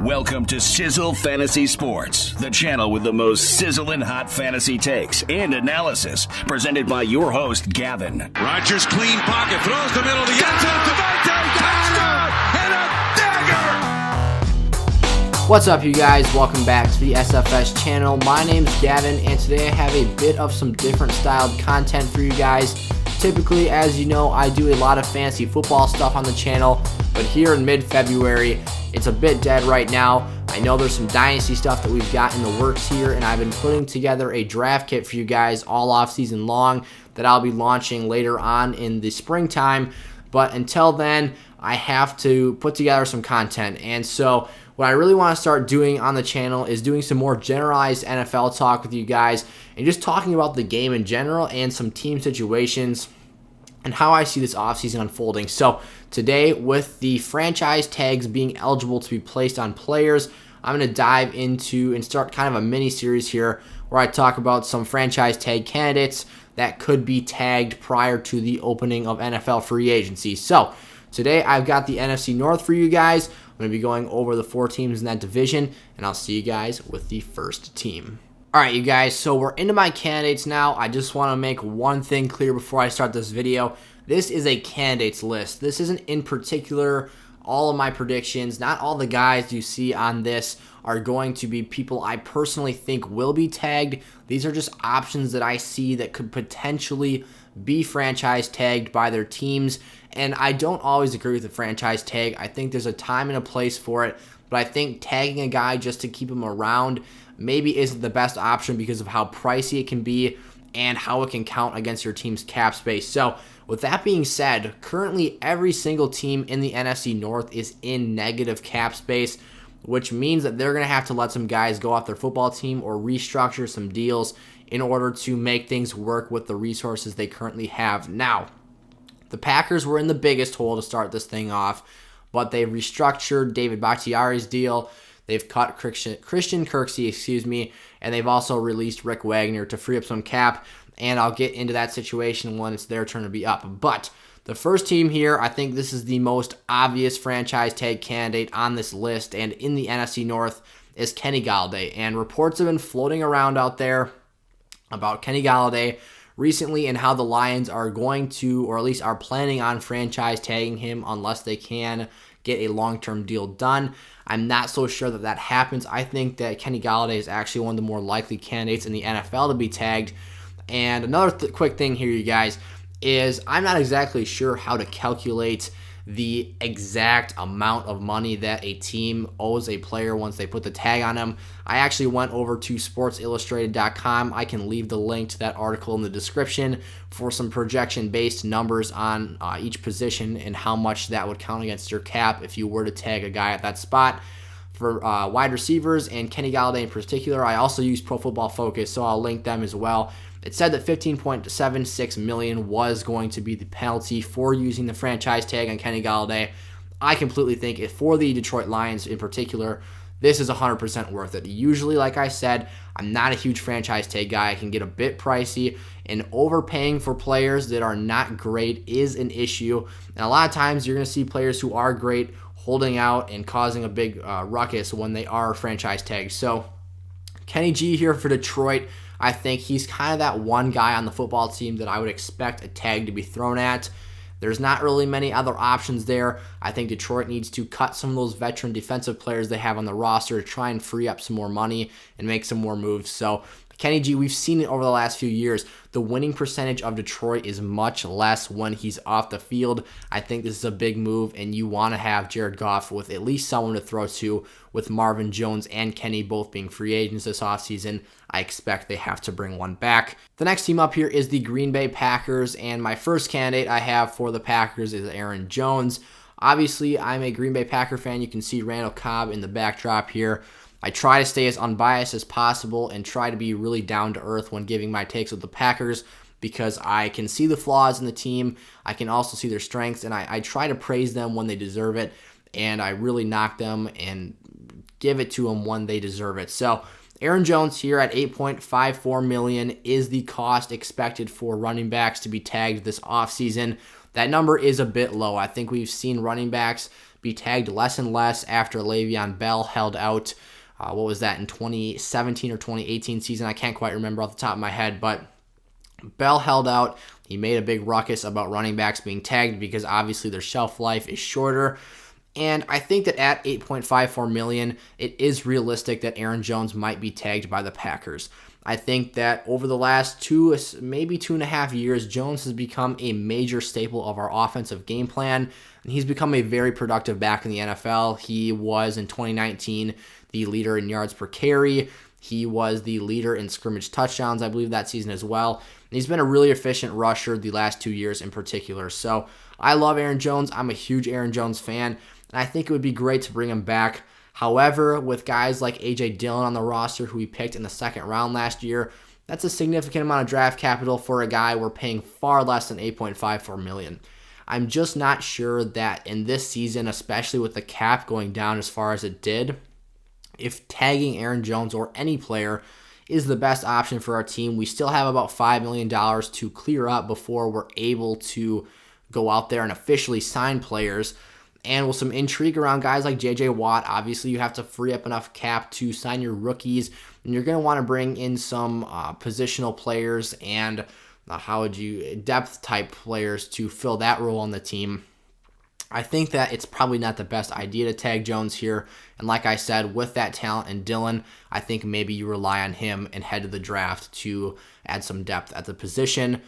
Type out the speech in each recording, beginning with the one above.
Welcome to Sizzle Fantasy Sports, the channel with the most sizzling hot fantasy takes and analysis, presented by your host, Gavin. Rodgers clean pocket, throws the middle of the end zone, Devontae, touchdown, and a dagger! What's up, you guys? Welcome back to the SFS channel. My name's Gavin, and today I have a bit of some different styled content for you guys. Typically, as you know, I do a lot of fantasy football stuff on the channel, but here in mid-February, it's a bit dead right now. I know there's some dynasty stuff that we've got in the works here, and I've been putting together a draft kit for you guys all off season long that I'll be launching later on in the springtime. But until then, I have to put together some content. And so what I really want to start doing on the channel is doing some more generalized NFL talk with you guys and just talking about the game in general and some team situations and how I see this offseason unfolding. So today, with the franchise tags being eligible to be placed on players, I'm going to dive into and start kind of a mini series here where I talk about some franchise tag candidates that could be tagged prior to the opening of NFL free agency. So today I've got the NFC North for you guys. I'm going to be going over the 4 teams in that division, and I'll see you guys with the first team. All right, you guys, so we're into my candidates now. I just want to make one thing clear before I start this video. This is a candidates list. This isn't in particular all of my predictions. Not all the guys you see on this are going to be people I personally think will be tagged. These are just options that I see that could potentially be franchise tagged by their teams. And I don't always agree with the franchise tag. I think there's a time and a place for it. But I think tagging a guy just to keep him around maybe isn't the best option because of how pricey it can be and how it can count against your team's cap space. So with that being said, currently every single team in the NFC North is in negative cap space, which means that they're going to have to let some guys go off their football team or restructure some deals in order to make things work with the resources they currently have. Now, the Packers were in the biggest hole to start this thing off, but they restructured David Bakhtiari's deal. They've cut Christian Kirksey, and they've also released Rick Wagner to free up some cap, and I'll get into that situation when it's their turn to be up. But the first team here, I think this is the most obvious franchise tag candidate on this list, and in the NFC North is Kenny Golladay. And reports have been floating around out there about Kenny Golladay recently and how the Lions are going to, or at least are planning on franchise tagging him unless they can get a long-term deal done. I'm not so sure that that happens. I think that Kenny Golladay is actually one of the more likely candidates in the NFL to be tagged. And another quick thing here, you guys, is I'm not exactly sure how to calculate the exact amount of money that a team owes a player once they put the tag on him. I actually went over to sportsillustrated.com. I can leave the link to that article in the description for some projection-based numbers on each position and how much that would count against your cap if you were to tag a guy at that spot. For wide receivers and Kenny Golladay in particular, I also use Pro Football Focus, so I'll link them as well. It said that $15.76 million was going to be the penalty for using the franchise tag on Kenny Golladay. I completely think for the Detroit Lions in particular, this is 100% worth it. Usually, like I said, I'm not a huge franchise tag guy. I can get a bit pricey, and overpaying for players that are not great is an issue. And a lot of times you're going to see players who are great holding out and causing a big ruckus when they are franchise tagged. So Kenny G here for Detroit. I think he's kind of that one guy on the football team that I would expect a tag to be thrown at. There's not really many other options there. I think Detroit needs to cut some of those veteran defensive players they have on the roster to try and free up some more money and make some more moves. So Kenny G, we've seen it over the last few years. The winning percentage of Detroit is much less when he's off the field. I think this is a big move, and you want to have Jared Goff with at least someone to throw to, with Marvin Jones and Kenny both being free agents this offseason. I expect they have to bring one back. The next team up here is the Green Bay Packers, and my first candidate I have for the Packers is Aaron Jones. Obviously, I'm a Green Bay Packer fan. You can see Randall Cobb in the backdrop here. I try to stay as unbiased as possible and try to be really down to earth when giving my takes with the Packers because I can see the flaws in the team. I can also see their strengths, and I try to praise them when they deserve it, and I really knock them and give it to them when they deserve it. So Aaron Jones here at $8.54 million is the cost expected for running backs to be tagged this offseason. That number is a bit low. I think we've seen running backs be tagged less and less after Le'Veon Bell held out. What was that, in 2017 or 2018 season? I can't quite remember off the top of my head, but Bell held out. He made a big ruckus about running backs being tagged because obviously their shelf life is shorter. And I think that at $8.54 million, it is realistic that Aaron Jones might be tagged by the Packers. I think that over the last maybe 2.5 years, Jones has become a major staple of our offensive game plan, and he's become a very productive back in the NFL. He was, in 2019, the leader in yards per carry. He was the leader in scrimmage touchdowns, I believe, that season as well. And he's been a really efficient rusher the last 2 years in particular. So I love Aaron Jones. I'm a huge Aaron Jones fan, and I think it would be great to bring him back. However, with guys like A.J. Dillon on the roster, who we picked in the second round last year, that's a significant amount of draft capital for a guy we're paying far less than $8.54 million. I'm just not sure that in this season, especially with the cap going down as far as it did, if tagging Aaron Jones or any player is the best option for our team. We still have about $5 million to clear up before we're able to go out there and officially sign players. And with some intrigue around guys like J.J. Watt, obviously you have to free up enough cap to sign your rookies, and you're going to want to bring in some positional players and depth type players to fill that role on the team. I think that it's probably not the best idea to tag Jones here. And like I said, with that talent in Dillon, I think maybe you rely on him and head to the draft to add some depth at the position.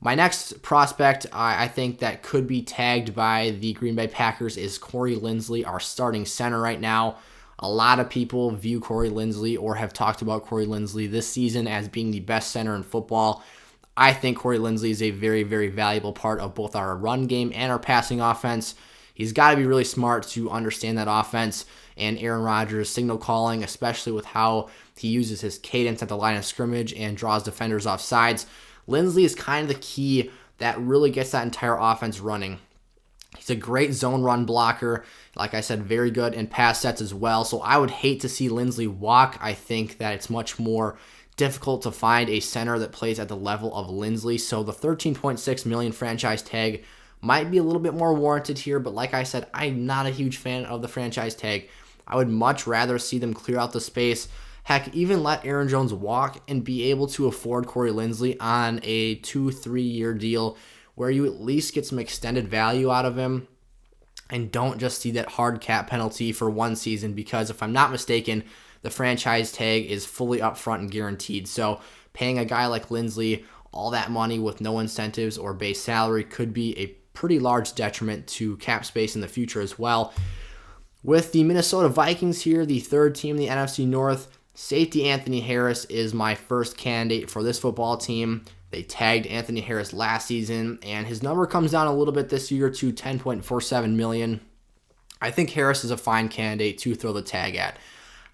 My next prospect I think that could be tagged by the Green Bay Packers is Corey Linsley, our starting center right now. A lot of people view Corey Linsley or have talked about Corey Linsley this season as being the best center in football. I think Corey Linsley is a very, very valuable part of both our run game and our passing offense. He's got to be really smart to understand that offense and Aaron Rodgers' signal calling, especially with how he uses his cadence at the line of scrimmage and draws defenders off sides. Linsley is kind of the key that really gets that entire offense running. He's a great zone run blocker. Like I said, very good in pass sets as well. So I would hate to see Linsley walk. I think that it's much more difficult to find a center that plays at the level of Linsley. So the $13.6 million franchise tag might be a little bit more warranted here. But like I said, I'm not a huge fan of the franchise tag. I would much rather see them clear out the space. Heck, even let Aaron Jones walk and be able to afford Corey Linsley on a 2-3 year deal where you at least get some extended value out of him and don't just see that hard cap penalty for one season, because if I'm not mistaken, the franchise tag is fully upfront and guaranteed. So paying a guy like Linsley all that money with no incentives or base salary could be a pretty large detriment to cap space in the future as well. With the Minnesota Vikings here, the third team in the NFC North, safety Anthony Harris is my first candidate for this football team. They tagged Anthony Harris last season, and his number comes down a little bit this year to $10.47 million. I think Harris is a fine candidate to throw the tag at.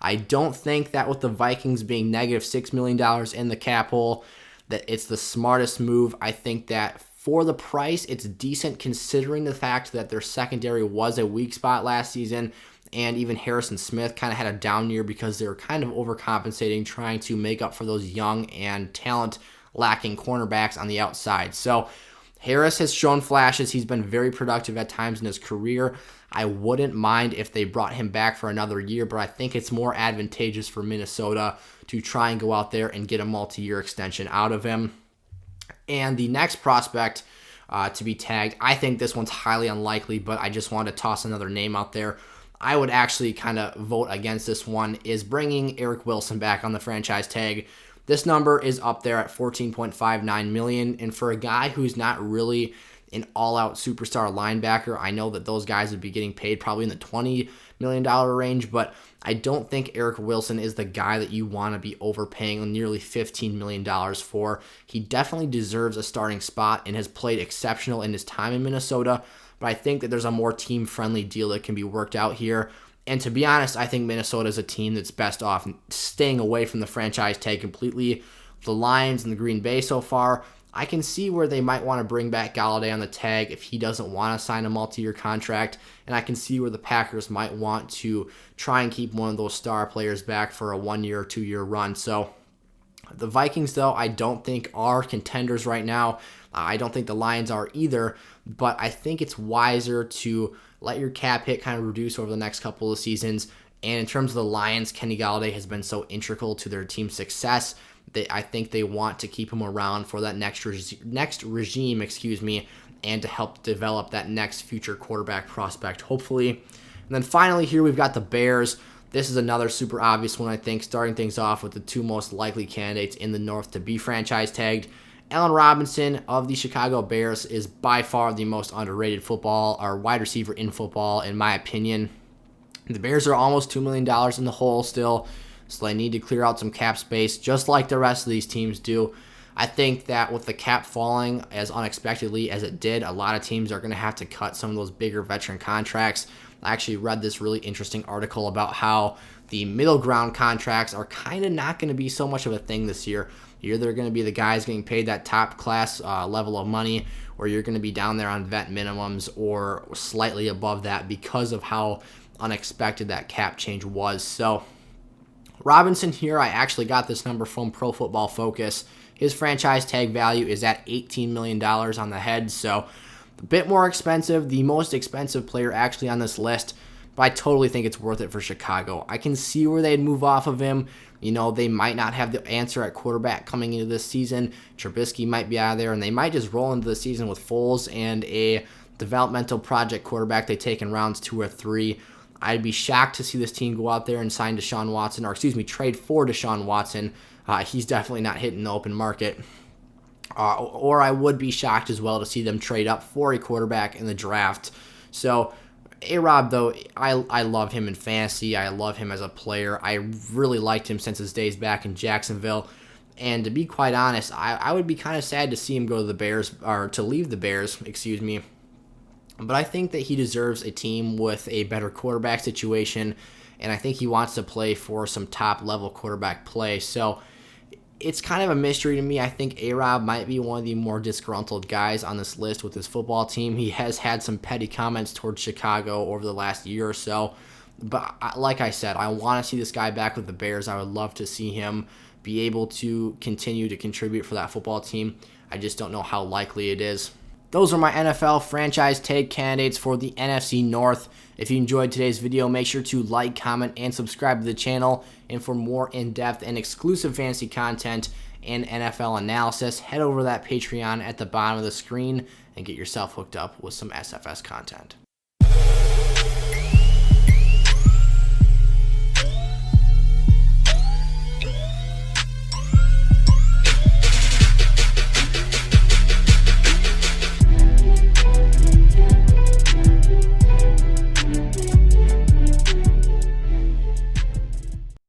I don't think that with the Vikings being negative $6 million in the cap hole, that it's the smartest move. I think that for the price, it's decent considering the fact that their secondary was a weak spot last season, and even Harrison Smith kind of had a down year because they were kind of overcompensating, trying to make up for those young and talent-lacking cornerbacks on the outside. So Harris has shown flashes. He's been very productive at times in his career. I wouldn't mind if they brought him back for another year, but I think it's more advantageous for Minnesota to try and go out there and get a multi-year extension out of him. And the next prospect to be tagged, I think this one's highly unlikely, but I just wanted to toss another name out there. I would actually kind of vote against this one, is bringing Eric Wilson back on the franchise tag. This number is up there at $14.59 million, and for a guy who's not really an all-out superstar linebacker, I know that those guys would be getting paid probably in the $20 million range, but I don't think Eric Wilson is the guy that you want to be overpaying nearly $15 million for. He definitely deserves a starting spot and has played exceptional in his time in Minnesota, but I think that there's a more team-friendly deal that can be worked out here. And to be honest, I think Minnesota is a team that's best off staying away from the franchise tag completely. The Lions and the Green Bay so far, I can see where they might want to bring back Galladay on the tag if he doesn't want to sign a multi-year contract, and I can see where the Packers might want to try and keep one of those star players back for a 1 year or 2 year run. So The Vikings, though, I don't think are contenders right now. I don't think the Lions are either, but I think it's wiser to let your cap hit kind of reduce over the next couple of seasons. And in terms of the Lions, Kenny Golladay has been so integral to their team's success that I think they want to keep him around for that next regime, and to help develop that next future quarterback prospect, hopefully. And then finally here we've got the Bears. This is another super obvious one, I think, starting things off with the two most likely candidates in the North to be franchise tagged. Allen Robinson of the Chicago Bears is by far the most underrated wide receiver in football, in my opinion. The Bears are almost $2 million in the hole still, so they need to clear out some cap space, just like the rest of these teams do. I think that with the cap falling as unexpectedly as it did, a lot of teams are going to have to cut some of those bigger veteran contracts. I actually read this really interesting article about how the middle ground contracts are kind of not going to be so much of a thing this year. You're either going to be the guys getting paid that top class level of money, or you're going to be down there on vet minimums or slightly above that because of how unexpected that cap change was. So Robinson here, I actually got this number from Pro Football Focus. His franchise tag value is at $18 million on the head, so a bit more expensive, the most expensive player actually on this list, but I totally think it's worth it for Chicago. I can see where they'd move off of him. They might not have the answer at quarterback coming into this season. Trubisky might be out of there, and they might just roll into the season with Foles and a developmental project quarterback they take in rounds 2 or 3. I'd be shocked to see this team go out there and sign Deshaun Watson, trade for Deshaun Watson. He's definitely not hitting the open market. Or I would be shocked as well to see them trade up for a quarterback in the draft. So A-Rob, though, I love him in fantasy. I love him as a player. I really liked him since his days back in Jacksonville. And to be quite honest, I would be kind of sad to see him go to the Bears, or to leave the Bears, But I think that he deserves a team with a better quarterback situation, and I think he wants to play for some top-level quarterback play. So it's kind of a mystery to me. I think A-Rob might be one of the more disgruntled guys on this list with his football team. He has had some petty comments towards Chicago over the last year or so. But like I said, I want to see this guy back with the Bears. I would love to see him be able to continue to contribute for that football team. I just don't know how likely it is. Those are my NFL franchise tag candidates for the NFC North. If you enjoyed today's video, make sure to like, comment, and subscribe to the channel. And for more in-depth and exclusive fantasy content and NFL analysis, head over to that Patreon at the bottom of the screen and get yourself hooked up with some SFS content.